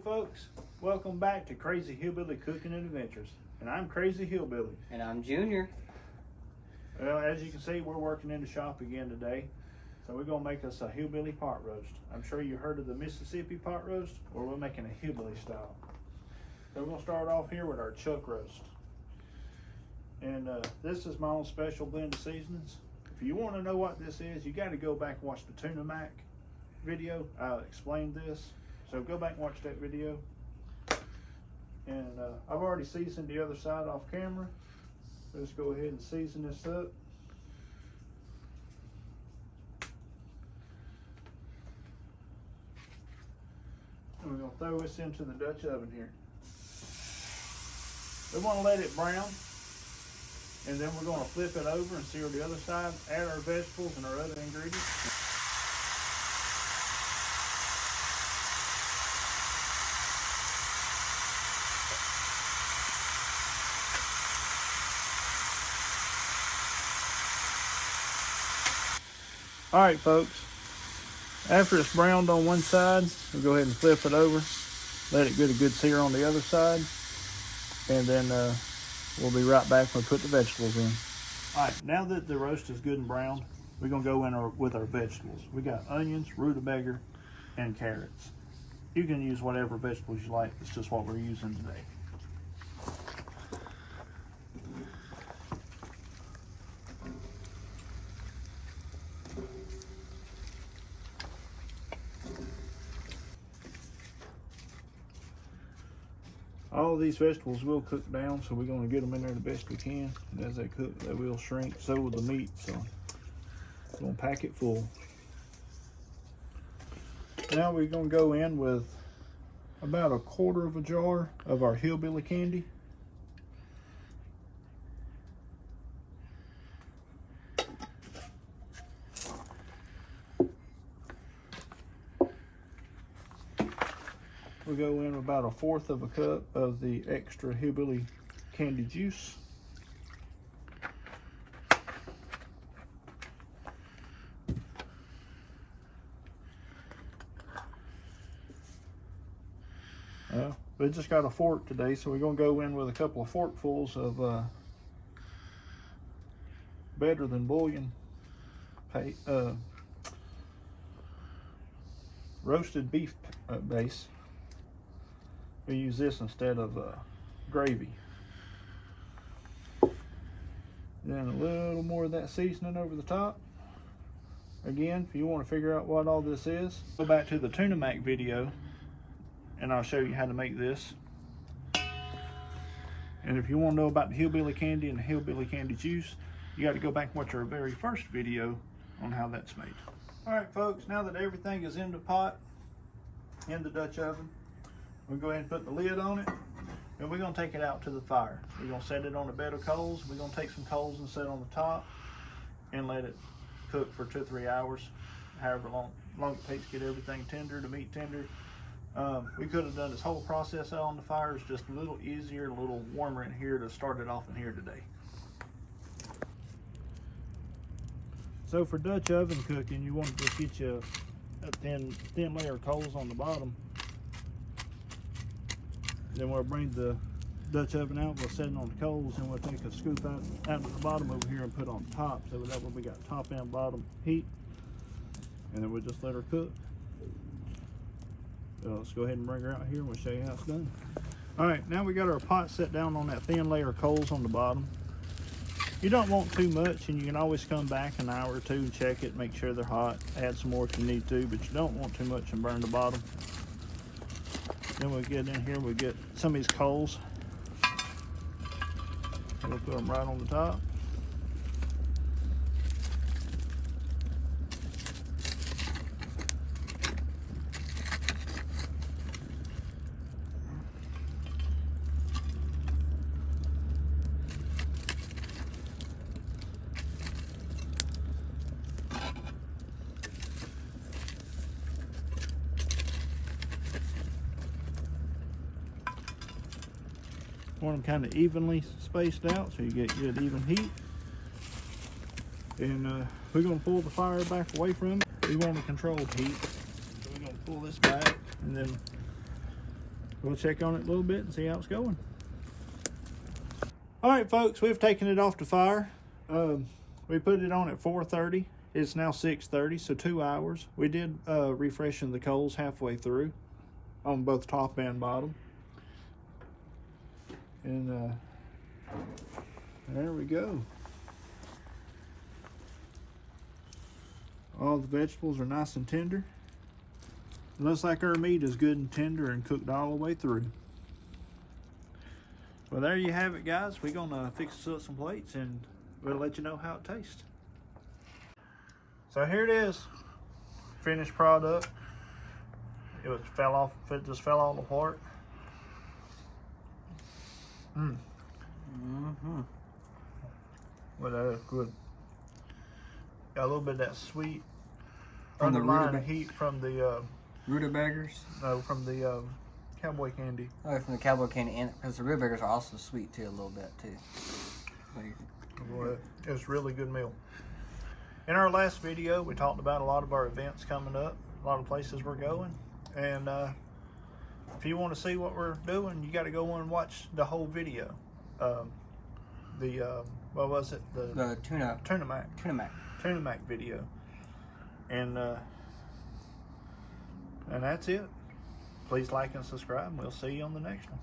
Hello folks, welcome back to Crazy Hillbilly Cooking and Adventures. And I'm Crazy Hillbilly. And I'm Junior. Well, as you can see, we're working in the shop again today. So we're gonna make us a hillbilly pot roast. I'm sure you heard of the Mississippi pot roast, or we're making a hillbilly style. So we're gonna start off here with our chuck roast. And this is my own special blend of seasonings. If you wanna know what this is, you gotta go back and watch the Tuna Mac video. I explained this. So go back and watch that video. And I've already seasoned the other side off camera. Let's go ahead and season this up. And we're gonna throw this into the Dutch oven here. We wanna let it brown. And then we're gonna flip it over and sear the other side, add our vegetables and our other ingredients. All right, folks, after it's browned on one side, we'll go ahead and flip it over, let it get a good sear on the other side, and then we'll be right back when we put the vegetables in. All right, now that the roast is good and browned, we're gonna go in with our vegetables. We got onions, rutabaga, and carrots. You can use whatever vegetables you like, it's just what we're using today. All of these vegetables will cook down, so we're going to get them in there the best we can. And as they cook, they will shrink. So will the meat. So we're going to pack it full. Now we're going to go in with about a quarter of a jar of our hillbilly candy. We go in about a fourth of a cup of the extra hillbilly candy juice. We just got a fork today, so we're gonna go in with a couple of forkfuls of Better Than Bouillon roasted beef base. We use this instead of gravy. Then a little more of that seasoning over the top. Again, if you want to figure out what all this is, go back to the Tuna Mac video and I'll show you how to make this. And if you want to know about the hillbilly candy and the hillbilly candy juice, you got to go back and watch our very first video on how that's made. All right, folks, now that everything is in the pot, in the Dutch oven, we'll go ahead and put the lid on it, and we're gonna take it out to the fire. We're gonna set it on a bed of coals. We're gonna take some coals and set on the top and let it cook for 2 or 3 hours, however long it takes to get everything tender, the meat tender. We could have done this whole process out on the fire. It's just a little easier, a little warmer in here to start it off in here today. So for Dutch oven cooking, you want to just get you a thin layer of coals on the bottom. Then we'll bring the Dutch oven out, we'll set it on the coals, and we'll take a scoop out of the bottom over here and put it on top. So that way we got top and bottom heat. And then we'll just let her cook. So let's go ahead and bring her out here and we'll show you how it's done. All right, now we got our pot set down on that thin layer of coals on the bottom. You don't want too much, and you can always come back an hour or two and check it, make sure they're hot, add some more if you need to, but you don't want too much and burn the bottom. Then we'll get in here, we'll get some of these coals. We'll put them right on the top. Want them kind of evenly spaced out so you get good even heat. And we're going to pull the fire back away from it. We want to control heat. So we're going to pull this back and then we'll check on it a little bit and see how it's going. All right, folks, we've taken it off the fire. We put it on at 4:30. It's now 6:30, so 2 hours. We did refreshing the coals halfway through on both top and bottom. And there we go. All the vegetables are nice and tender. It looks like our meat is good and tender and cooked all the way through. Well, there you have it, guys. We're gonna fix us up some plates and we'll let you know how it tastes. So here it is, finished product. It just fell all apart. Well, that is good. Got a little bit of that sweet From the underlying heat from the rutabagas? no, from the cowboy candy. Oh, from the cowboy candy, and because the rutabagas are also sweet too, a little bit too. Well, it was a really good meal. In our last video, we talked about a lot of our events coming up, a lot of places we're going, and if you want to see what we're doing, you got to go and watch the whole video. What was it? The tuna mac video, and that's it. Please like and subscribe, and we'll see you on the next one.